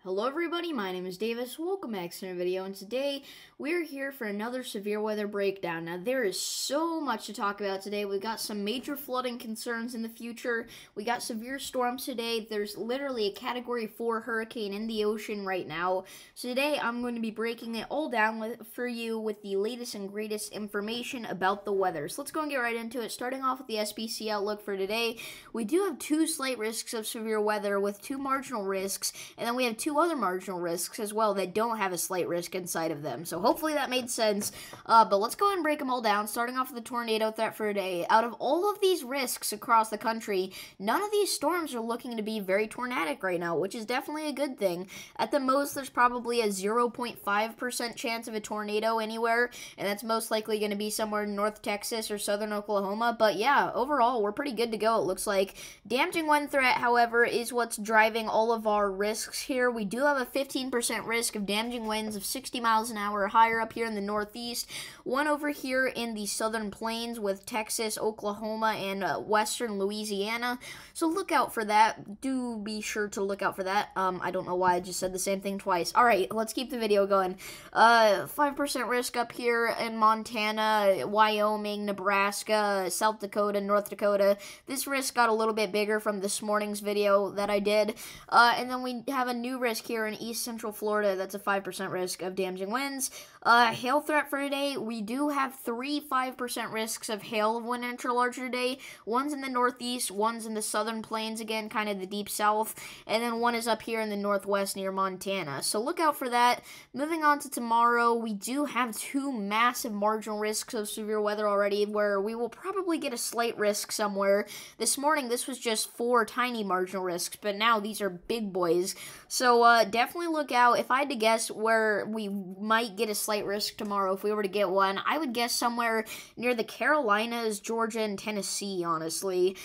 Hello everybody, my name is Davis, welcome back to another video, and today we're here for another severe weather breakdown. Now there is so much to talk about today. We've got some major flooding concerns in the future, we got severe storms today, there's literally a Category 4 hurricane in the ocean right now. So today I'm going to be breaking it all down for you with the latest and greatest information about the weather. So let's go and get right into it, starting off with the SPC outlook for today. We do have two slight risks of severe weather with two marginal risks, and then we have two other marginal risks as well that don't have a slight risk inside of them. So hopefully that made sense. But let's go ahead and break them all down, starting off with the tornado threat for today. Out of all of these risks across the country, none of these storms are looking to be very tornadic right now, which is definitely a good thing. At the most, there's probably a 0.5% chance of a tornado anywhere, and that's most likely going to be somewhere in North Texas or southern Oklahoma. But yeah, overall, we're pretty good to go, it looks like. Damaging wind threat, however, is what's driving all of our risks here. We do have a 15% risk of damaging winds of 60 miles an hour or higher up here in the northeast. One over here in the southern plains with Texas, Oklahoma, and western Louisiana. So look out for that. Do be sure to look out for that. I don't know why I just said the same thing twice. Alright, let's keep the video going. 5% risk up here in Montana, Wyoming, Nebraska, South Dakota, North Dakota. This risk got a little bit bigger from this morning's video that I did. And then we have a new risk here in East Central Florida. That's a 5% risk of damaging winds. Hail threat for today. We do have three 5% risks of hail of 1 inch or larger today. One's in the northeast, one's in the southern plains, again, kind of the deep south, and then one is up here in the northwest near Montana. So look out for that. Moving on to tomorrow, we do have two massive marginal risks of severe weather already, where we will probably get a slight risk somewhere. This morning, this was just 4 tiny marginal risks, but now these are big boys. So definitely look out. If I had to guess where we might get a slight risk tomorrow, if we were to get one, I would guess somewhere near the Carolinas, Georgia, and Tennessee, honestly.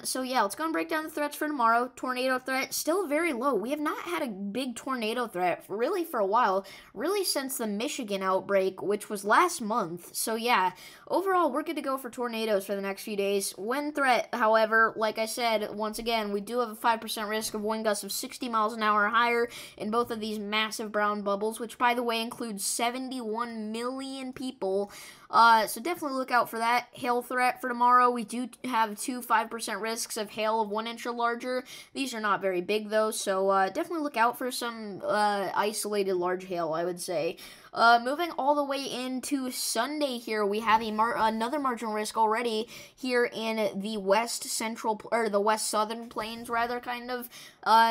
So yeah, let's go and break down the threats for tomorrow. Tornado threat, still very low. We have not had a big tornado threat really for a while, really since the Michigan outbreak, which was last month. So yeah, overall, we're good to go for tornadoes for the next few days. Wind threat, however, like I said, once again, we do have a 5% risk of wind gusts of 60 miles an hour or higher in both of these massive brown bubbles, which, by the way, includes 71 million people. So definitely look out for that. Hail threat for tomorrow, we do have two 5% risks of hail of 1 inch or larger. These are not very big, though, so definitely look out for some isolated large hail, I would say. Moving all the way into Sunday here, we have another marginal risk already here in the west central, or the west southern plains, rather, kind of,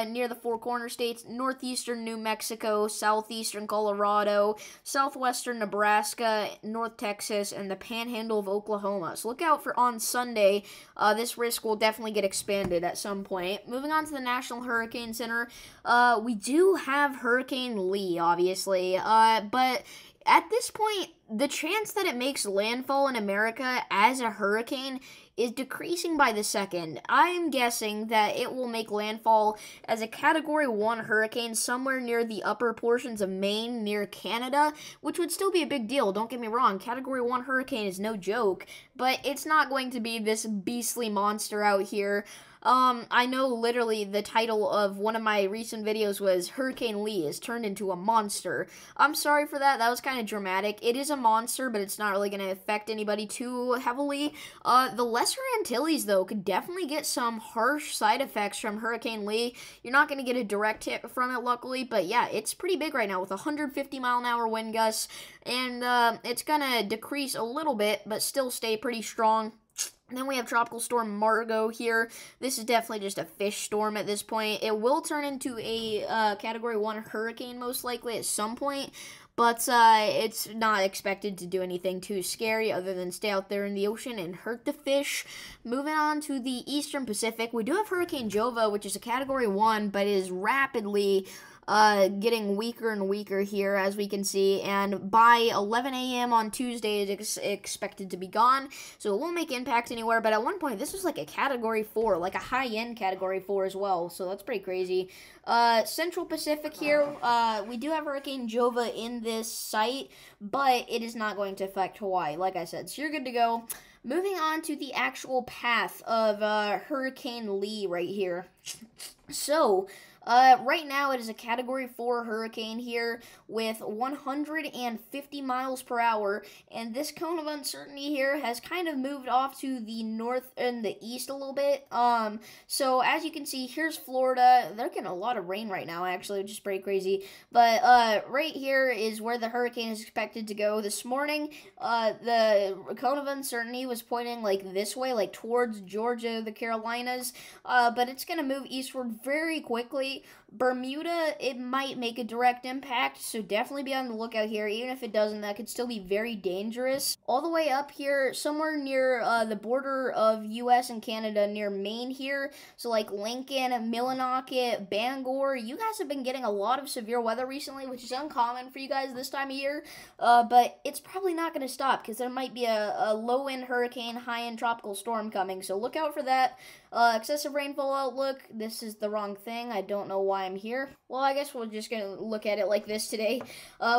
near the Four Corner states, northeastern New Mexico, southeastern Colorado, southwestern Nebraska, North Texas, and the panhandle of Oklahoma. So look out for on Sunday. This risk will definitely get expanded at some point. Moving on to the National Hurricane Center, we do have Hurricane Lee, obviously, but at this point, the chance that it makes landfall in America as a hurricane is decreasing by the second. I'm guessing that it will make landfall as a Category 1 hurricane somewhere near the upper portions of Maine, near Canada, which would still be a big deal. Don't get me wrong, Category 1 hurricane is no joke, but it's not going to be this beastly monster out here. I know literally the title of one of my recent videos was Hurricane Lee is turned into a monster. I'm sorry for that. That was kind of dramatic. It is a monster, but it's not really going to affect anybody too heavily. The Lesser Antilles, though, could definitely get some harsh side effects from Hurricane Lee. You're not going to get a direct hit from it, luckily, but yeah, it's pretty big right now with 150 mile an hour wind gusts, and it's going to decrease a little bit, but still stay pretty strong. And then we have Tropical Storm Margot here. This is definitely just a fish storm at this point. It will turn into a Category 1 hurricane most likely at some point, but it's not expected to do anything too scary other than stay out there in the ocean and hurt the fish. Moving on to the Eastern Pacific, we do have Hurricane Jova, which is a Category 1, but is rapidly getting weaker and weaker here, as we can see, and by 11 a.m. on Tuesday, it's expected to be gone, so it won't make impact anywhere, but at one point, this was like a Category 4, like a high-end Category 4 as well, so that's pretty crazy. Central Pacific here, we do have Hurricane Jova in this site, but it is not going to affect Hawaii, like I said, so you're good to go. Moving on to the actual path of Hurricane Lee right here. So, Right now it is a Category 4 hurricane here with 150 miles per hour, and this cone of uncertainty here has kind of moved off to the north and the east a little bit. So as you can see, here's Florida. They're getting a lot of rain right now, actually, which is pretty crazy. But right here is where the hurricane is expected to go this morning. The cone of uncertainty was pointing like this way, like towards Georgia, the Carolinas, but it's going to move eastward very quickly. Bermuda, it might make a direct impact, so definitely be on the lookout here. Even if it doesn't, that could still be very dangerous. All the way up here, somewhere near the border of U.S. and Canada, near Maine here, so like Lincoln, Millinocket, Bangor, you guys have been getting a lot of severe weather recently, which is uncommon for you guys this time of year, but it's probably not going to stop because there might be a low-end hurricane, high-end tropical storm coming, so look out for that. Excessive rainfall outlook, this is the wrong thing. I don't know why I'm here. Well, I guess we're just going to look at it like this today.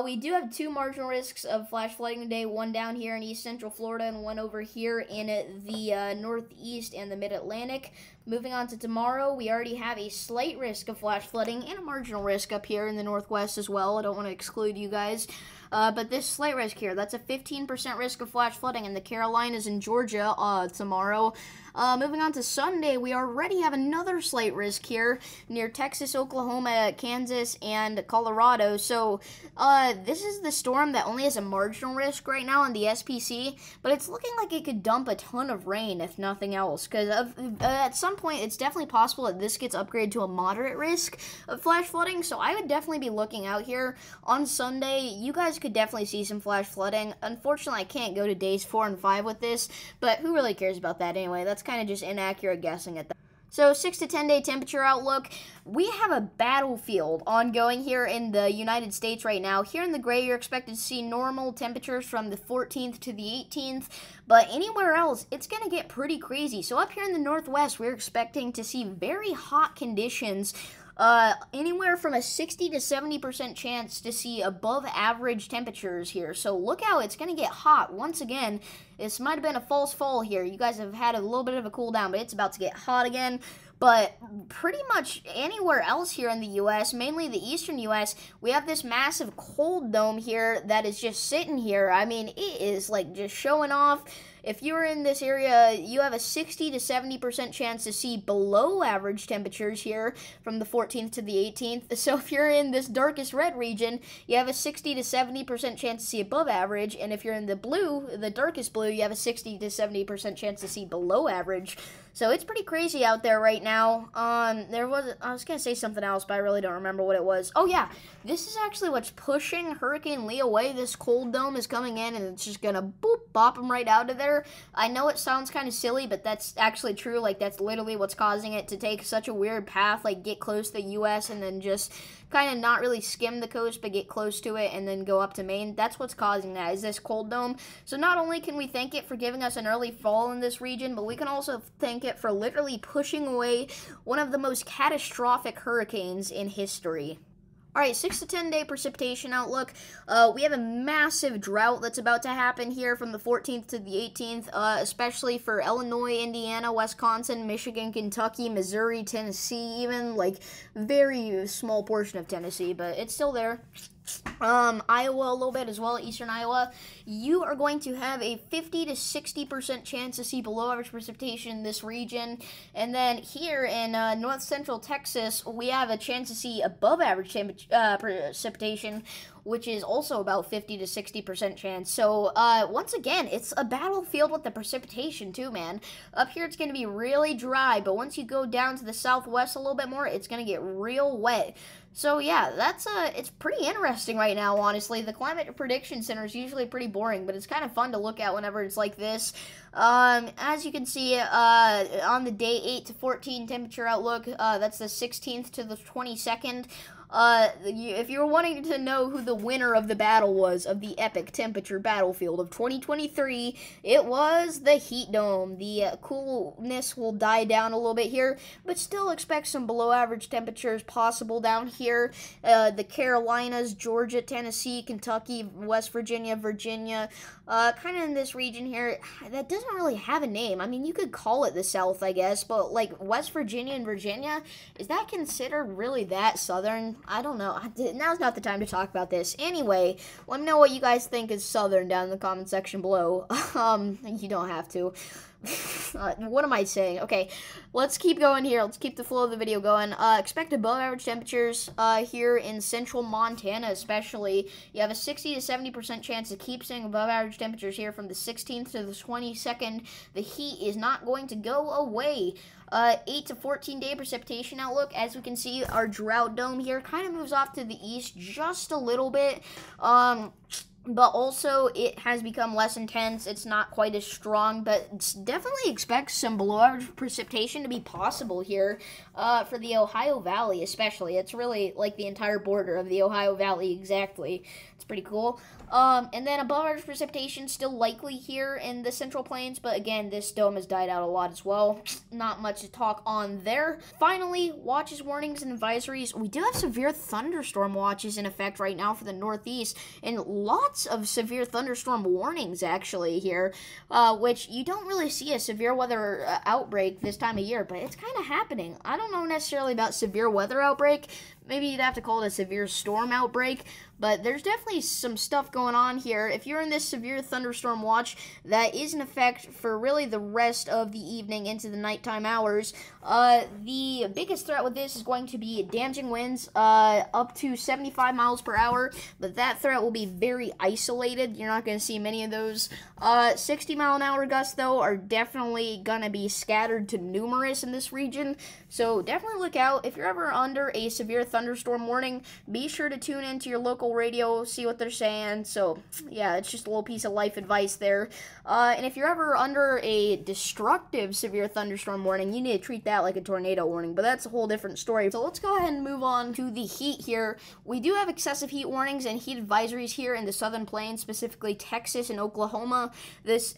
We do have 2 marginal risks of flash flooding today, one down here in East Central Florida and one over here in the Northeast and the Mid-Atlantic. Moving on to tomorrow, we already have a slight risk of flash flooding and a marginal risk up here in the Northwest as well. I don't want to exclude you guys. But this slight risk here, that's a 15% risk of flash flooding in the Carolinas and Georgia tomorrow. Moving on to Sunday, we already have another slight risk here near Texas, Oklahoma, Kansas, and Colorado. So this is the storm that only has a marginal risk right now on the SPC, but it's looking like it could dump a ton of rain if nothing else, because at some point it's definitely possible that this gets upgraded to a moderate risk of flash flooding, so I would definitely be looking out here. On Sunday, you guys could definitely see some flash flooding. Unfortunately, I can't go to days 4 and 5 with this, but who really cares about that anyway? That's kind of just inaccurate guessing at that. So 6 to 10 day temperature outlook. We have a battlefield ongoing here in the United States right now. Here in the gray, you're expected to see normal temperatures from the 14th to the 18th, but anywhere else, it's going to get pretty crazy. So up here in the Northwest, we're expecting to see very hot conditions. Anywhere from a 60 to 70% chance to see above average temperatures here. So look out, it's going to get hot. Once again, this might have been a false fall here. You guys have had a little bit of a cool down, but it's about to get hot again. But pretty much anywhere else here in the U.S., mainly the eastern U.S., we have this massive cold dome here that is just sitting here. I mean, it is like just showing off. If you're in this area, you have a 60 to 70% chance to see below average temperatures here from the 14th to the 18th. So if you're in this darkest red region, you have a 60 to 70% chance to see above average. And if you're in the blue, the darkest blue, you have a 60 to 70% chance to see below average. So it's pretty crazy out there right now. I was going to say something else, but I really don't remember what it was. Oh yeah, this is actually what's pushing Hurricane Lee away. This cold dome is coming in and it's just going to boop, bop him right out of there. I know it sounds kind of silly, but that's actually true. Like, that's literally what's causing it to take such a weird path, like get close to the U.S. and then just kind of not really skim the coast, but get close to it and then go up to Maine. That's what's causing that, is this cold dome. So not only can we thank it for giving us an early fall in this region, but we can also thank it for literally pushing away one of the most catastrophic hurricanes in history. Alright, 6 to 10 day precipitation outlook. We have a massive drought that's about to happen here from the 14th to the 18th, especially for Illinois, Indiana, Wisconsin, Michigan, Kentucky, Missouri, Tennessee, even, like, very small portion of Tennessee, but it's still there. Iowa a little bit as well, eastern Iowa. You are going to have a 50 to 60% chance to see below average precipitation in this region. And then here in north central Texas, we have a chance to see above average precipitation, which is also about 50 to 60% chance. So, once again, it's a battlefield with the precipitation too, man. Up here, it's going to be really dry, but once you go down to the southwest a little bit more, it's going to get real wet. So, yeah, it's pretty interesting right now, honestly. The Climate Prediction Center is usually pretty boring, but it's kind of fun to look at whenever it's like this. As you can see, on the day 8 to 14 temperature outlook, that's the 16th to the 22nd. If you were wanting to know who the winner of the battle was of the epic temperature battlefield of 2023, it was the Heat Dome. The coolness will die down a little bit here, but still expect some below average temperatures possible down here. The Carolinas, Georgia, Tennessee, Kentucky, West Virginia, Virginia, kind of in this region here, that doesn't really have a name. I mean, you could call it the South, I guess, but like West Virginia and Virginia, is that considered really that southern? I don't know. Now's not the time to talk about this. Anyway, let me know what you guys think is southern down in the comment section below. You don't have to. What am I saying? Okay, let's keep going here. Let's keep the flow of the video going. Expect above average temperatures here in central Montana especially. You have a 60 to 70% chance to keep seeing above average temperatures here from the 16th to the 22nd. The heat is not going to go away. 8 to 14 day precipitation outlook. As we can see, our drought dome here kind of moves off to the east just a little bit. But also, it has become less intense. It's not quite as strong, but definitely expect some below-average precipitation to be possible here for the Ohio Valley especially. It's really like the entire border of the Ohio Valley exactly. It's pretty cool. And then above-average precipitation still likely here in the Central Plains, but again, this dome has died out a lot as well. Not much to talk on there. Finally, watches, warnings, and advisories. We do have severe thunderstorm watches in effect right now for the Northeast, and lots of severe thunderstorm warnings actually here, which you don't really see a severe weather outbreak this time of year, but it's kind of happening. I don't know necessarily about severe weather outbreak. Maybe you'd have to call it a severe storm outbreak, but there's definitely some stuff going on here. If you're in this severe thunderstorm watch, that is in effect for really the rest of the evening into the nighttime hours. The biggest threat with this is going to be damaging winds up to 75 miles per hour, but that threat will be very isolated. You're not going to see many of those. 60 mile an hour gusts, though, are definitely going to be scattered to numerous in this region, so definitely look out. If you're ever under a severe thunderstorm warning, be sure to tune into your local radio, see what they're saying. So yeah, it's just a little piece of life advice there. And if you're ever under a destructive severe thunderstorm warning, you need to treat that like a tornado warning, but that's a whole different story. So let's go ahead and move on to the heat here. We do have excessive heat warnings and heat advisories here in the Southern Plains, specifically Texas and Oklahoma. This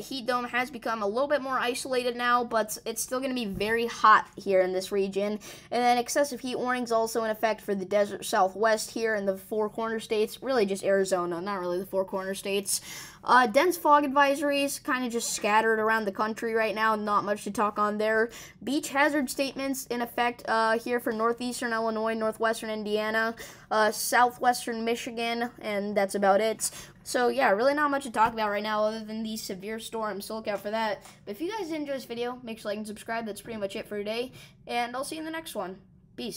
heat dome has become a little bit more isolated now, but it's still going to be very hot here in this region. And then excessive heat warnings also in effect for the desert Southwest here in the Four Corner States, really just Arizona, not really the Four Corner States. Dense fog advisories kind of just scattered around the country right now, not much to talk on there. Beach hazard statements in effect here for northeastern Illinois, northwestern Indiana, southwestern Michigan, and that's about it. So yeah, really not much to talk about right now other than these severe storms, so look out for that. But if you guys did enjoy this video, make sure to like and subscribe. That's pretty much it for today, and I'll see you in the next one. Peace.